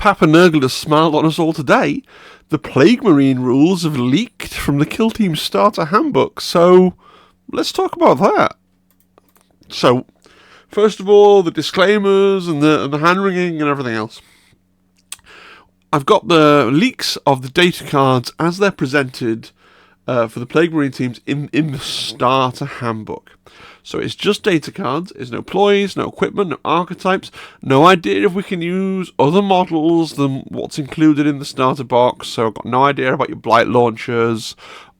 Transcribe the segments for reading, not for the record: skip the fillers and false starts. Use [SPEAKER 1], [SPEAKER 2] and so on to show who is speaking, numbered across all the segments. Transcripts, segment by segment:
[SPEAKER 1] Papa Nurgle has smiled on us all today. The Plague Marine rules have leaked from the Kill Team Starter Handbook, so let's talk about that. So, first of all, the disclaimers and the hand-wringing and everything else. I've got the leaks of the data cards as they're presented for the Plague Marine teams in the Starter Handbook. So it's just data cards, there's no ploys, no equipment, no archetypes, no idea if we can use other models than what's included in the starter box, so I've got no idea about your Blight Launchers,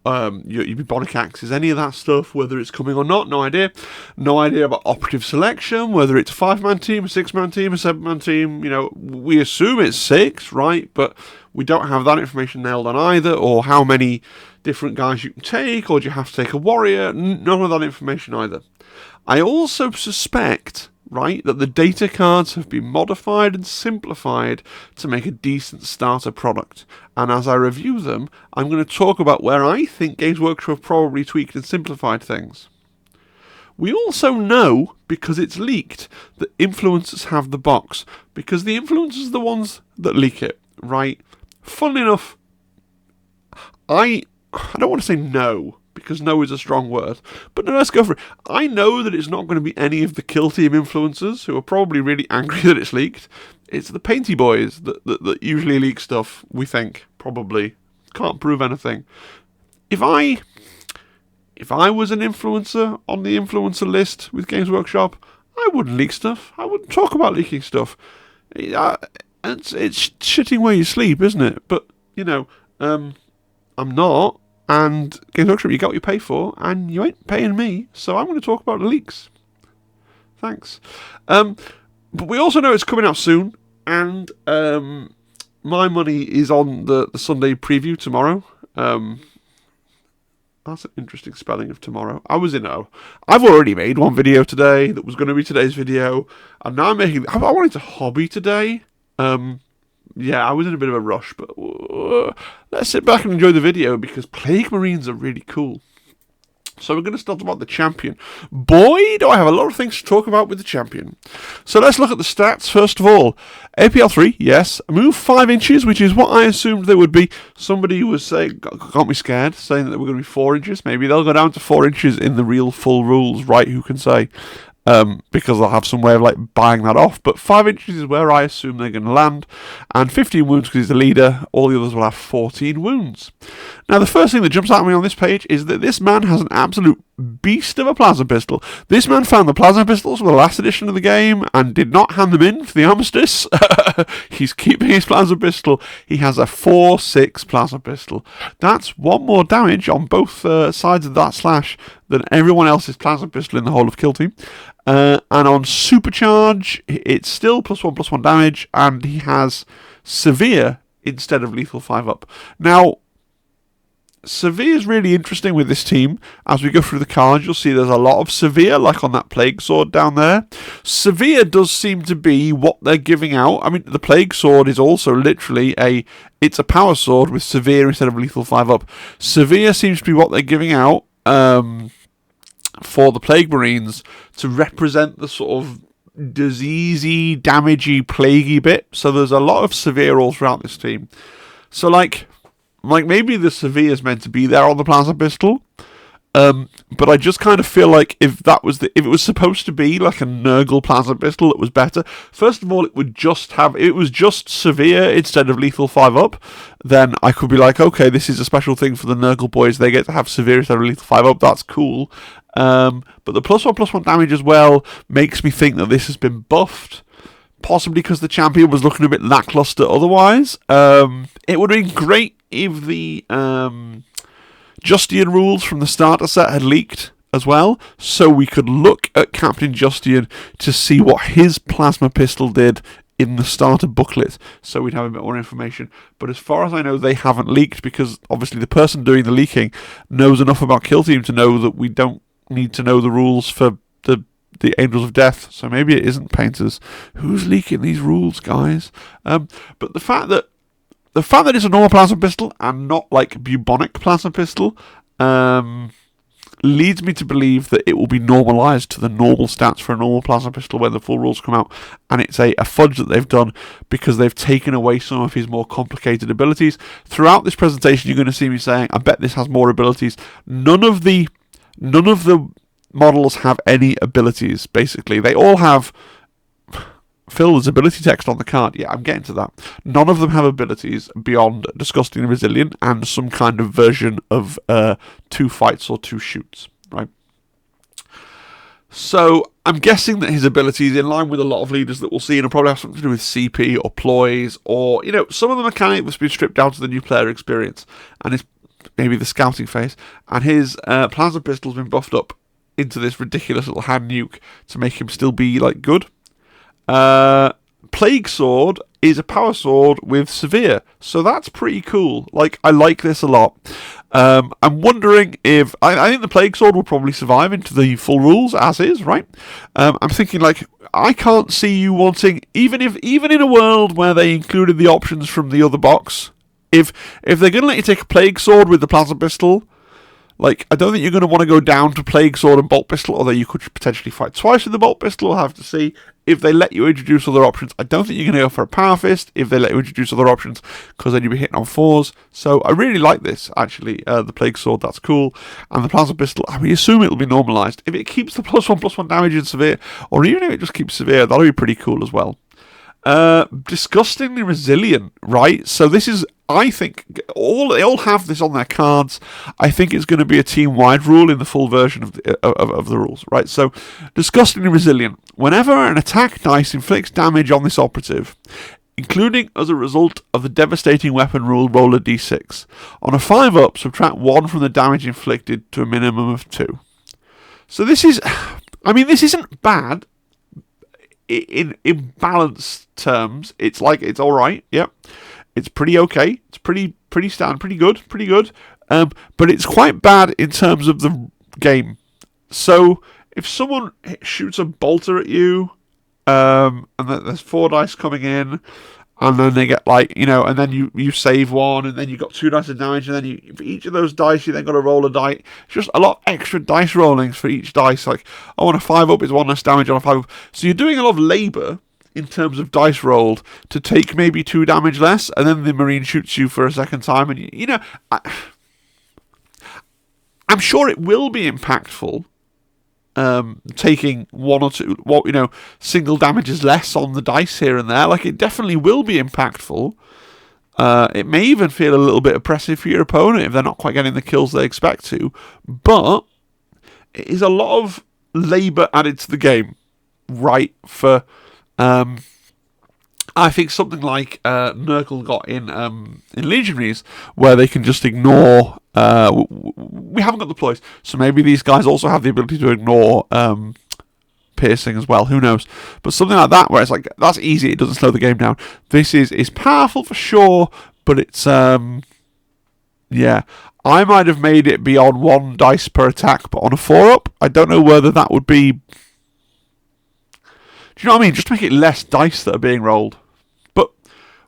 [SPEAKER 1] your Bubonic Axes, any of that stuff, whether it's coming or not, no idea. No idea about operative selection, whether it's a 5-man team, a 6-man team, a 7-man team, we assume it's 6, right, but we don't have that information nailed on either, or how many different guys you can take, or do you have to take a warrior, none of that information either. I also suspect, right, that the data cards have been modified and simplified to make a decent starter product. And as I review them, I'm going to talk about where I think Games Workshop have probably tweaked and simplified things. We also know, because it's leaked, that influencers have the box, because the influencers are the ones that leak it, right? Funnily enough, I don't want to say no, because no is a strong word, but no, let's go for it. I know that it's not going to be any of the Kill Team influencers who are probably really angry that it's leaked. It's the Painty Boys that usually leak stuff, we think, probably. Can't prove anything. If I was an influencer on the influencer list with Games Workshop, I wouldn't leak stuff. I wouldn't talk about leaking stuff. It's shitting where you sleep, isn't it? But, I'm not. And Games Workshop, you got what you pay for, and you ain't paying me, so I'm going to talk about the leaks. Thanks. But we also know it's coming out soon, and my money is on the Sunday preview tomorrow. That's an interesting spelling of tomorrow. I I've already made one video today that was going to be today's video, and now I wanted to hobby today. Yeah, I was in a bit of a rush, but let's sit back and enjoy the video, because Plague Marines are really cool. So we're going to start about the champion. Boy, do I have a lot of things to talk about with the champion. So let's look at the stats first of all. APL 3, yes. Move 5 inches, which is what I assumed they would be. Somebody was saying, got me scared, saying that we're going to be 4 inches. Maybe they'll go down to 4 inches in the real full rules, right? Who can say? Because I'll have some way of buying that off, but 5 inches is where I assume they're going to land, and 15 wounds because he's the leader. All the others will have 14 wounds. Now, the first thing that jumps out at me on this page is that this man has an absolute beast of a plasma pistol. This man found the plasma pistols for the last edition of the game and did not hand them in for the armistice. He's keeping his plasma pistol. He has a 4/6 plasma pistol. That's 1 more damage on both sides of that slash than everyone else's plasma pistol in the whole of Kill Team. And on Supercharge, it's still +1/+1 damage, and he has Severe instead of Lethal 5-up. Now, Severe is really interesting with this team. As we go through the cards, you'll see there's a lot of Severe, like on that Plague Sword down there. Severe does seem to be what they're giving out. I mean, the Plague Sword is also literally it's a power sword with Severe instead of Lethal 5-up. Severe seems to be what they're giving out for the Plague Marines to represent the sort of diseasey, damagey, plaguey bit. So there's a lot of Severe all throughout this team. So maybe the Severe is meant to be there on the plasma pistol, but I just kind of feel like if it was supposed to be like a Nurgle plasma pistol, it was better. First of all, it was just Severe instead of Lethal 5-up, then I could be like, okay, this is a special thing for the Nurgle boys. They get to have Severe instead of Lethal 5-up. That's cool. But the +1/+1 damage as well makes me think that this has been buffed. Possibly because the champion was looking a bit lackluster otherwise. It would have been great if the Justian rules from the starter set had leaked as well, so we could look at Captain Justian to see what his plasma pistol did in the starter booklet, so we'd have a bit more information. But as far as I know, they haven't leaked, because obviously the person doing the leaking knows enough about Kill Team to know that we don't need to know the rules for the Angels of Death, so maybe it isn't Painters. Who's leaking these rules, guys? But the fact that it's a normal plasma pistol and not like bubonic plasma pistol, leads me to believe that it will be normalised to the normal stats for a normal plasma pistol when the full rules come out, and it's a fudge that they've done because they've taken away some of his more complicated abilities. Throughout this presentation, you're going to see me saying, I bet this has more abilities. None of the models have any abilities, basically. They all have... Phil, there's ability text on the card. Yeah, I'm getting to that. None of them have abilities beyond Disgustingly Resilient and some kind of version of 2 fights or 2 shoots, right? So I'm guessing that his abilities, in line with a lot of leaders that we'll see, will probably have something to do with CP or ploys, or, you know, some of the mechanics must be stripped out of the new player experience, and it's maybe the scouting phase, and his plasma pistol's been buffed up into this ridiculous little hand nuke to make him still be, like, good. Plague Sword is a power sword with Severe, so that's pretty cool. Like, I like this a lot. I'm wondering if... I think the Plague Sword will probably survive into the full rules, as is, right? I'm thinking, like, I can't see you wanting... Even in a world where they included the options from the other box, if they're going to let you take a Plague Sword with the Plasma Pistol... Like, I don't think you're going to want to go down to Plague Sword and Bolt Pistol, although you could potentially fight twice with the Bolt Pistol. We'll have to see. If they let you introduce other options, I don't think you're going to go for a Power Fist if they let you introduce other options, because then you'll be hitting on 4s. So I really like this, actually. The Plague Sword, that's cool. And the Plasma Pistol, I mean, assume it'll be normalised. If it keeps the +1/+1 damage in Severe, or even if it just keeps Severe, that'll be pretty cool as well. Disgustingly Resilient, right? So this is, I think, they all have this on their cards. I think it's going to be a team-wide rule in the full version of the rules, right? So, Disgustingly Resilient. Whenever an attack dice inflicts damage on this operative, including as a result of the devastating weapon rule, roll a d6. On a 5-up, subtract 1 from the damage inflicted to a minimum of 2. So this is, I mean, this isn't bad. In balanced terms, it's all right. Yep, it's pretty okay. It's pretty standard, pretty good. But it's quite bad in terms of the game. So if someone shoots a bolter at you, and there's 4 dice coming in, and then they get, like, you know, and then you save 1, and then you got 2 dice of damage, and then for each of those dice you then got to roll a die. It's just a lot of extra dice rollings for each dice. Like, on a 5-up is 1 less damage on a 5-up. So you're doing a lot of labour in terms of dice rolled to take maybe 2 damage less, and then the Marine shoots you for a second time, and you know, I'm sure it will be impactful. Taking 1 or 2, single damages less on the dice here and there. Like, it definitely will be impactful. It may even feel a little bit oppressive for your opponent if they're not quite getting the kills they expect to. But it is a lot of labour added to the game, right? For I think something like Nurgle got in Legionaries, where they can just ignore... we haven't got the ploys, so maybe these guys also have the ability to ignore piercing as well, who knows. But something like that, where it's like, that's easy, it doesn't slow the game down. This is powerful for sure, but it's... yeah, I might have made it be on 1 dice per attack, but on a 4-up, I don't know whether that would be... Do you know what I mean? Just make it less dice that are being rolled. But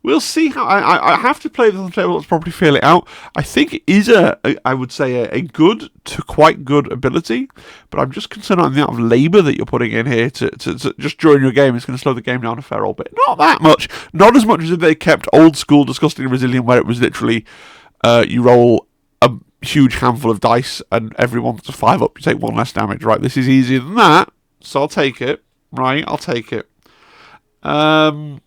[SPEAKER 1] we'll see how... I have to play this on the table to probably feel it out. I think it is I would say, a good to quite good ability, but I'm just concerned on the amount of labour that you're putting in here to just during your game. It's going to slow the game down a fair old bit. Not that much. Not as much as if they kept old school Disgustingly Resilient, where it was literally you roll a huge handful of dice and everyone's a 5-up, you take 1 less damage, right? This is easier than that, so I'll take it. Right, I'll take it. And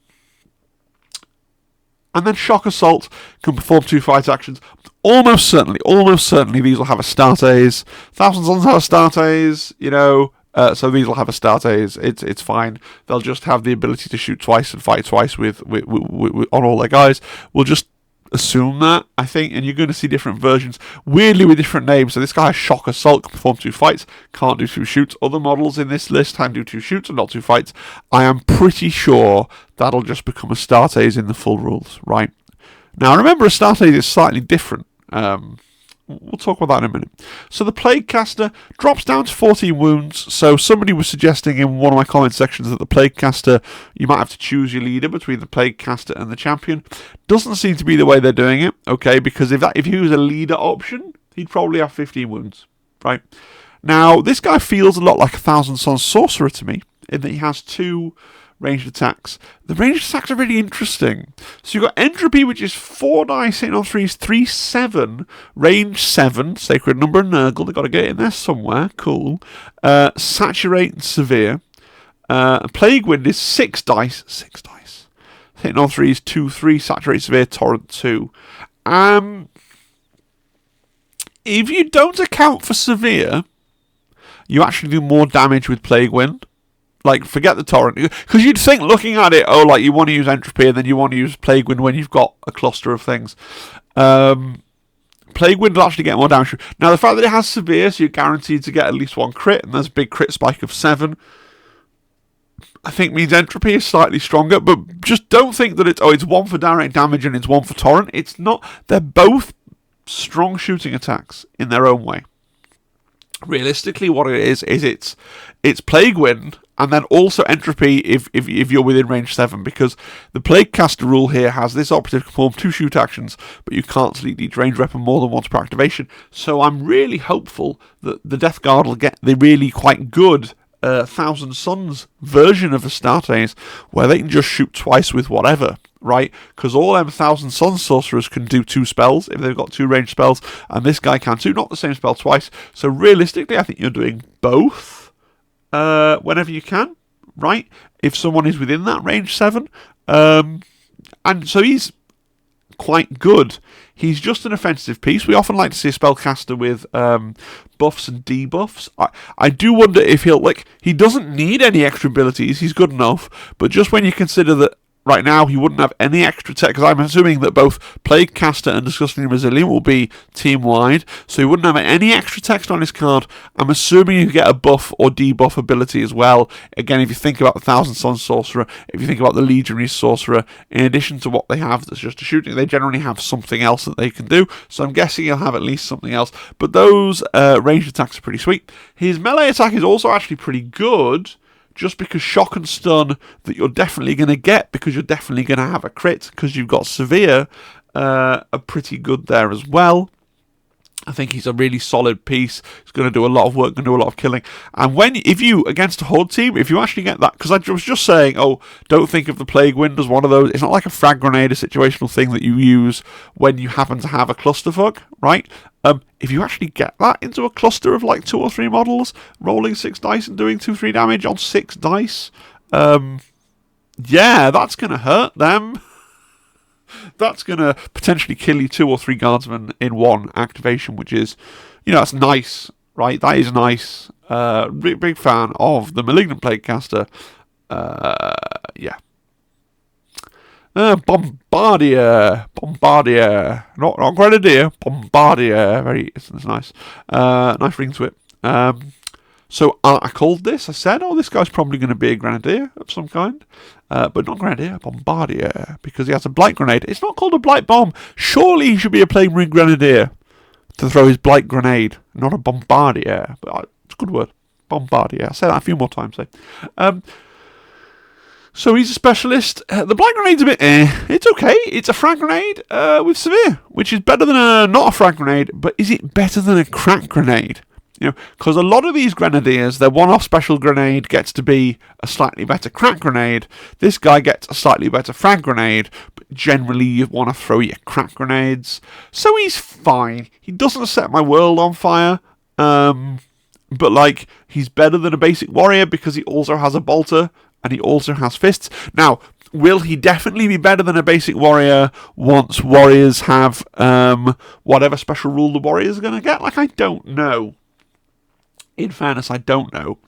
[SPEAKER 1] then Shock Assault can perform 2 fight actions. Almost certainly these will have a Astartes. Thousand Sons have Astartes, you know, so these will have Astartes. It's fine. They'll just have the ability to shoot twice and fight twice with on all their guys. We'll just assume that, I think, and you're going to see different versions, weirdly with different names. So this guy has Shock Assault, can perform 2 fights, can't do 2 shoots. Other models in this list can do 2 shoots and not 2 fights. I am pretty sure that'll just become Astartes in the full rules, right? Now, remember, Astartes is slightly different. We'll talk about that in a minute. So the Plague Caster drops down to 14 wounds. So somebody was suggesting in one of my comment sections that the Plague Caster, you might have to choose your leader between the Plague Caster and the Champion. Doesn't seem to be the way they're doing it, okay? Because if he was a leader option, he'd probably have 15 wounds, right? Now, this guy feels a lot like a Thousand Sons Sorcerer to me, in that he has 2 ranged attacks. The ranged attacks are really interesting. So you've got Entropy, which is 4 dice, hitting on 3s, 3, 7, range 7, Sacred Number and Nurgle, they've got to get it in there somewhere, cool. Saturate and Severe. Plague Wind is 6 dice, hitting on 3s, 2, 3, Saturate, Severe, Torrent 2. If you don't account for Severe, you actually do more damage with Plague Wind. Like, forget the Torrent. Because you'd think, looking at it, like, you want to use Entropy and then you want to use Plague Wind when you've got a cluster of things. Plague Wind will actually get more damage. Now, the fact that it has Severe, so you're guaranteed to get at least 1 crit, and there's a big crit spike of 7, I think means Entropy is slightly stronger. But just don't think that it's 1 for direct damage and it's 1 for Torrent. It's not. They're both strong shooting attacks in their own way. Realistically, what it is it's Plague Wind and then also Entropy if you're within range 7, because the Plague Caster rule here has this operative can perform 2 shoot actions, but you can't select each range weapon more than once per activation. So I'm really hopeful that the Death Guard will get the really quite good Thousand Sons version of Astartes, where they can just shoot twice with whatever, right? Because all them Thousand Sons sorcerers can do 2 spells if they've got 2 ranged spells, and this guy can too, not the same spell twice. So realistically, I think you're doing both whenever you can, right? If someone is within that range 7, and so he's quite good. He's just an offensive piece. We often like to see a spellcaster with buffs and debuffs. I do wonder if he doesn't need any extra abilities. He's good enough. But just when you consider that right now he wouldn't have any extra tech, because I'm assuming that both Plague Caster and Disgustingly Resilient will be team-wide, so he wouldn't have any extra text on his card. I'm assuming you get a buff or debuff ability as well. Again, if you think about the Thousand Sons Sorcerer, if you think about the Legionary Sorcerer, in addition to what they have that's just a shooting, they generally have something else that they can do, so I'm guessing he'll have at least something else. But those ranged attacks are pretty sweet. His melee attack is also actually pretty good, just because shock and stun that you're definitely going to get, because you're definitely going to have a crit, because you've got Severe, are pretty good there as well. I think he's a really solid piece. He's going to do a lot of work, going to do a lot of killing. And if you, against a Horde team, if you actually get that, because I was just saying, don't think of the Plague Wind as one of those. It's not like a frag grenade, a situational thing that you use when you happen to have a clusterfuck, right? If you actually get that into a cluster of like 2 or 3 models, rolling 6 dice and doing 2-3 damage on 6 dice, yeah, that's going to hurt them. That's going to potentially kill you 2 or 3 guardsmen in 1 activation, which is, that's nice, right? That is nice. Big fan of the Malignant Plague Caster. Yeah. Bombardier, not Grenadier, Bombardier. It's nice. Nice ring to it. So I called this. I said, this guy's probably going to be a Grenadier of some kind. But not Grenadier, Bombardier, because he has a Blight Grenade. It's not called a Blight Bomb. Surely he should be a Plague Marine Grenadier to throw his Blight Grenade, not a Bombardier. But it's a good word. Bombardier. I'll say that a few more times. So he's a specialist. The Blight Grenade's a bit It's okay. It's a frag grenade with Severe, which is better than not a frag grenade, but is it better than a crack grenade? Because a lot of these Grenadiers, their one-off special grenade gets to be a slightly better crack grenade. This guy gets a slightly better frag grenade, but generally you want to throw your crack grenades. So he's fine. He doesn't set my world on fire, but he's better than a basic warrior because he also has a bolter and he also has fists. Now, will he definitely be better than a basic warrior once warriors have whatever special rule the warriors are going to get? I don't know. In fairness, I don't know.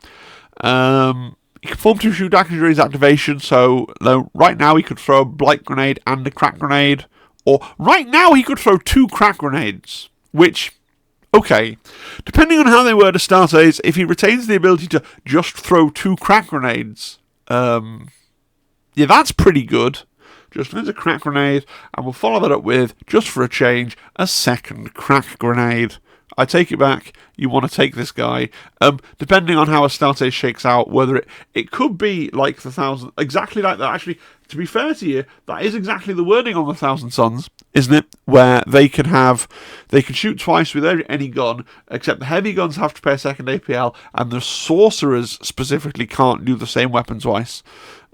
[SPEAKER 1] He can form 2 shoot actions during his activation, so right now he could throw a Blight Grenade and a Crack Grenade, or right now he could throw 2 Crack Grenades, which, okay, depending on how they word Astartes, if he retains the ability to just throw 2 Crack Grenades, yeah, that's pretty good. Just as a Crack Grenade, and we'll follow that up with, just for a change, a second Crack Grenade. I take it back. You want to take this guy. Depending on how Astartes shakes out, whether it could be like the Thousand, exactly like that. Actually, to be fair to you, that is exactly the wording on the Thousand Sons, isn't it? Where they can shoot twice with any gun, except the heavy guns have to pay a second APL, and the sorcerers specifically can't do the same weapon twice.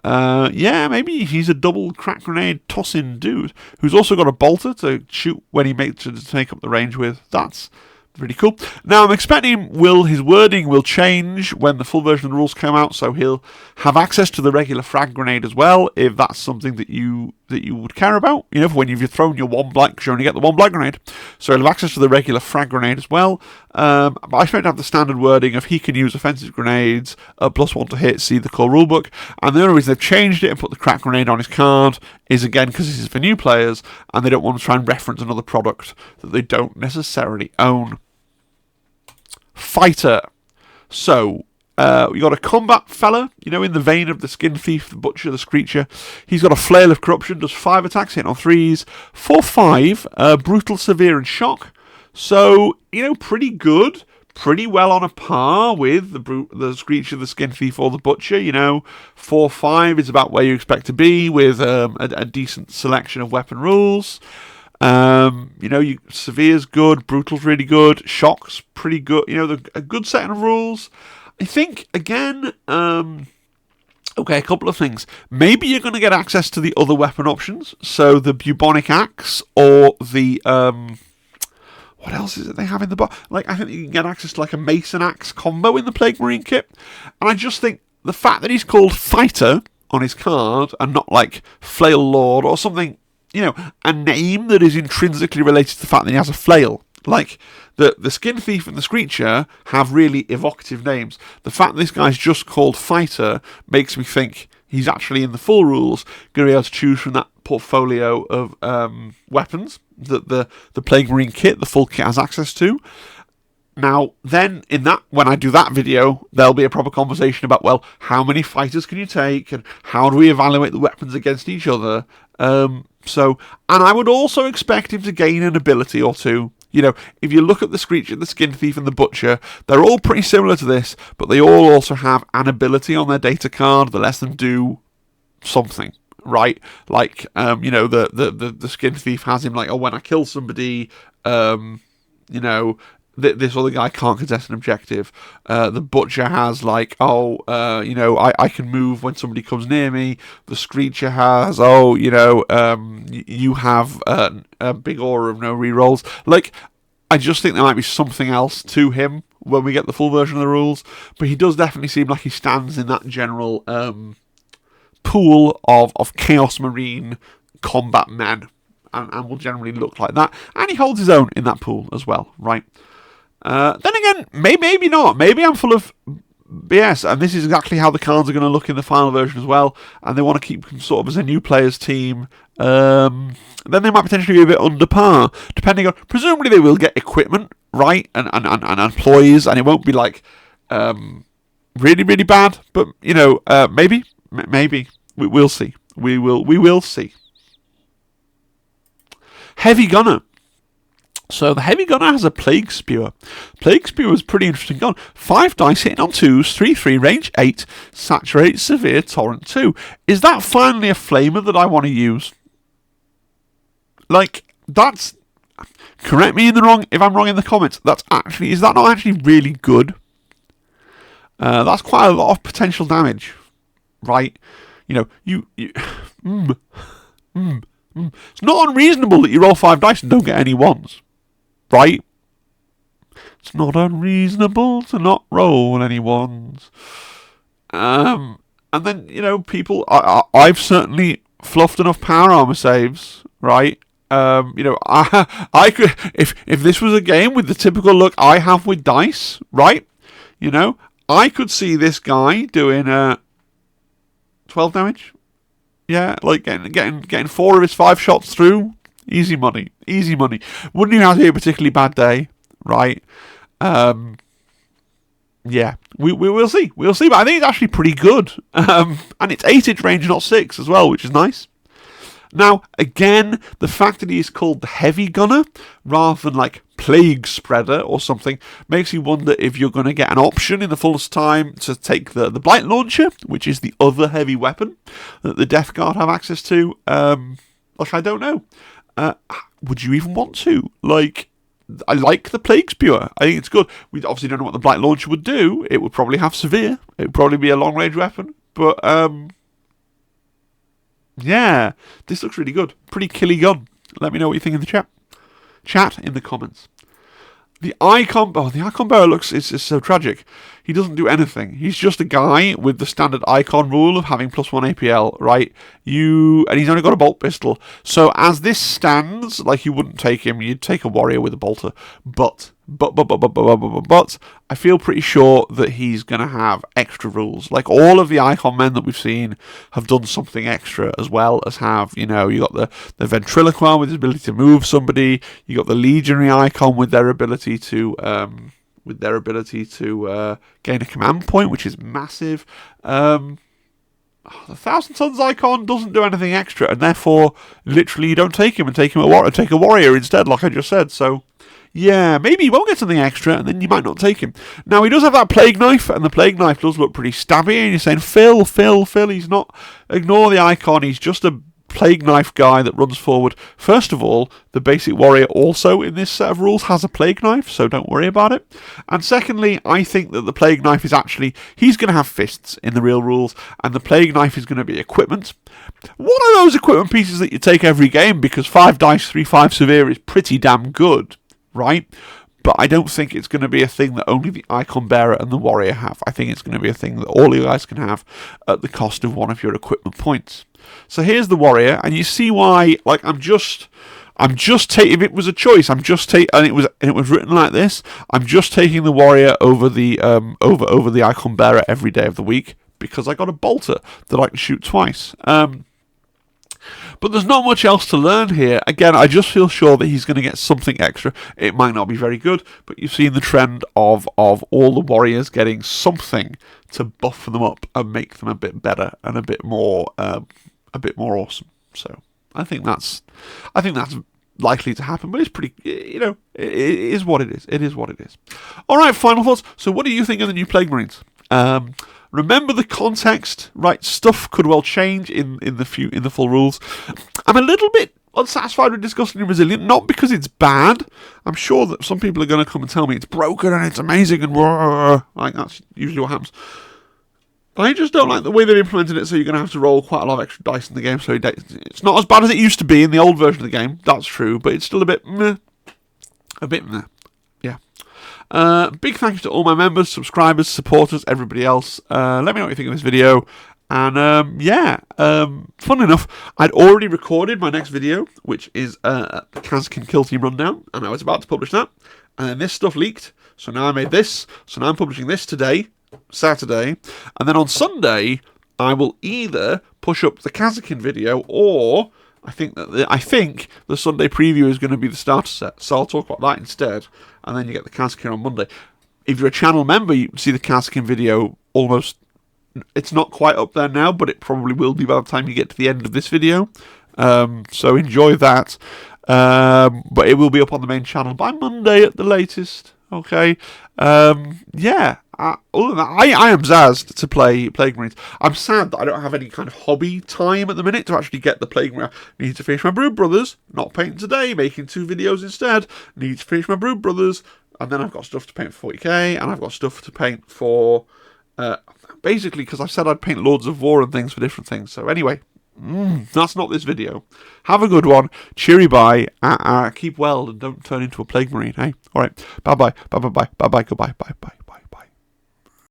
[SPEAKER 1] Maybe he's a double crack grenade tossing dude who's also got a bolter to shoot when he makes to take up the range with. That's pretty cool. Now I'm expecting his wording will change when the full version of the rules come out, so he'll have access to the regular frag grenade as well, if that's something that you would care about. You know, for when you've thrown your one black, because you only get the one black grenade, so he'll have access to the regular frag grenade as well. But I expect to have the standard wording of he can use offensive grenades, +1 to hit, see the core rulebook. And the only reason they've changed it and put the crack grenade on his card is again because this is for new players, and they don't want to try and reference another product that they don't necessarily own. Fighter. So, we got a combat fella, in the vein of the Skin Thief, the Butcher, the Screecher. He's got a Flail of Corruption, does 5 attacks, hit on 3s, 4/5, Brutal, Severe, and Shock. So, pretty good, pretty well on a par with the Screecher, the Skin Thief, or the Butcher. 4/5 is about where you expect to be, with a decent selection of weapon rules. Severe's good, Brutal's really good, Shock's pretty good, a good set of rules. I think, again, a couple of things. Maybe you're going to get access to the other weapon options, so the Bubonic Axe, or the, what else is it they have in the box? I think you can get access to, a Mason Axe combo in the Plague Marine kit, and I just think the fact that he's called Fighter on his card, and not, Flail Lord, or something, a name that is intrinsically related to the fact that he has a flail. The Skin Thief and the Screecher have really evocative names. The fact that this guy's just called Fighter makes me think he's actually in the full rules going to be able to choose from that portfolio of weapons that the Plague Marine kit, the full kit, has access to. Now, then, when I do that video, there'll be a proper conversation about, how many fighters can you take, and how do we evaluate the weapons against each other? And I would also expect him to gain an ability or two. If you look at the Screecher, the Skin Thief, and the Butcher, they're all pretty similar to this, but they all also have an ability on their data card that lets them do something, right? The Skin Thief has him when I kill somebody, this other guy can't contest an objective. The Butcher has I can move when somebody comes near me. The Screecher has, you have a big aura of no rerolls. I just think there might be something else to him when we get the full version of the rules, but he does definitely seem like he stands in that general pool of Chaos Marine combat men, and will generally look like that. And he holds his own in that pool as well, right? Then again, maybe not. Maybe I'm full of BS, and this is exactly how the cards are going to look in the final version as well, and they want to keep them sort of as a new players team. Then they might potentially be a bit under par, depending on... Presumably they will get equipment, right, and employees, and it won't be really, really bad, but, maybe. We'll see. We will see. Heavy Gunner. So the Heavy Gunner has a Plague Spewer. Plague Spewer is a pretty interesting gun. 5 dice, hitting on 2s, 3/3, range 8, saturate, severe, torrent 2. Is that finally a flamer that I want to use? That's... Correct me if I'm wrong in the comments. Is that not actually really good? That's quite a lot of potential damage, right? It's not unreasonable that you roll 5 dice and don't get any 1s. Right? It's not unreasonable to not roll any 1s. And then, people... I've certainly fluffed enough power armor saves, right? I could... If this was a game with the typical look I have with dice, right? I could see this guy doing 12 damage. Yeah, getting 4 of his 5 shots through. Easy money. Wouldn't even have to be a particularly bad day, right? Yeah, we will see. We'll see, but I think it's actually pretty good. And it's 8-inch range, not 6 as well, which is nice. Now, again, the fact that he is called the Heavy Gunner rather than plague spreader or something, makes you wonder if you're going to get an option in the fullest time to take the blight launcher, which is the other heavy weapon that the Death Guard have access to. Like, I don't know. Would you even want to? Like, I like the Plague Spewer. I think it's good. We obviously don't know what the Blight Launcher would do. It would probably have Severe. It would probably be a long-range weapon. But, yeah, this looks really good. Pretty killy gun. Let me know what you think in the chat. Chat in the comments. The Icon Bearer looks, it's so tragic. He doesn't do anything. He's just a guy with the standard Icon rule of having +1 APL, right? And he's only got a bolt pistol. So as this stands, like, you wouldn't take him. You'd take a warrior with a bolter. But I feel pretty sure that he's going to have extra rules. Like, all of the Icon men that we've seen have done something extra, as well as have, you got the Ventriloquist with his ability to move somebody. You got the Legionary Icon with their ability to gain a command point, which is massive. The 1,000 Tons Icon doesn't do anything extra, and therefore, literally, you don't take him and take a warrior instead, like I just said. So, yeah, maybe he won't get something extra, and then you might not take him. Now, he does have that Plague Knife, and the Plague Knife does look pretty stabby, and you're saying, Phil, he's not... Ignore the Icon, he's just a Plague Knife guy that runs forward. First of all, the basic warrior also in this set of rules has a Plague Knife, so don't worry about it. And secondly, I think that the Plague Knife is actually... He's going to have fists in the real rules, and the Plague Knife is going to be equipment. One of those equipment pieces that you take every game, because 5 dice, 3/5 severe is pretty damn good, right? But I don't think it's going to be a thing that only the Icon Bearer and the Warrior have. I think it's going to be a thing that all you guys can have at the cost of one of your equipment points. So here's the Warrior, and you see why, like, I'm just taking, if it was a choice, and it was written like this, I'm just taking the Warrior over the over the Icon Bearer every day of the week, because I got a bolter that I can shoot twice. But there's not much else to learn here. Again, I just feel sure that he's going to get something extra. It might not be very good, but you've seen the trend of all the warriors getting something to buff them up and make them a bit better and a bit more awesome. So I think that's likely to happen, but it's pretty, it is what it is. It is what it is. All right, final thoughts. So what do you think of the new Plague Marines? Remember the context, right? Stuff could well change in the full rules. I'm a little bit unsatisfied with Disgusting and Resilient, not because it's bad. I'm sure that some people are going to come and tell me it's broken and it's amazing and like that's usually what happens. I just don't like the way they've implemented it, so you're going to have to roll quite a lot of extra dice in the game. So it's not as bad as it used to be in the old version of the game. That's true, but it's still a bit meh. Yeah. Big thank you to all my members, subscribers, supporters, everybody else. Let me know what you think of this video. And fun enough, I'd already recorded my next video, which is the Kazakhin Kill Team Rundown, and I was about to publish that. And then this stuff leaked, so now I made this. So now I'm publishing this today, Saturday, and then on Sunday I will either push up the Kazakhin video, or I think the Sunday preview is going to be the starter set, so I'll talk about that instead, and then you get the Kazakhin on Monday. If you're a channel member, you can see the Kazakhin video almost. It's not quite up there now, but it probably will be by the time you get to the end of this video. So enjoy that. But it will be up on the main channel by Monday at the latest. Okay. Other than that, I am zazzed to play Plague Marines. I'm sad that I don't have any kind of hobby time at the minute to actually get the Plague Marines. Need to finish my Brood Brothers. Not painting today, making 2 videos instead. Need to finish my Brood Brothers. And then I've got stuff to paint for 40k, and I've got stuff to paint for... basically, because I said I'd paint Lords of War and things for different things. So anyway, that's not this video. Have a good one. Cheery bye. Keep well and don't turn into a Plague Marine. Hey, all right. Bye bye. Bye bye. Bye bye. Goodbye. Bye bye.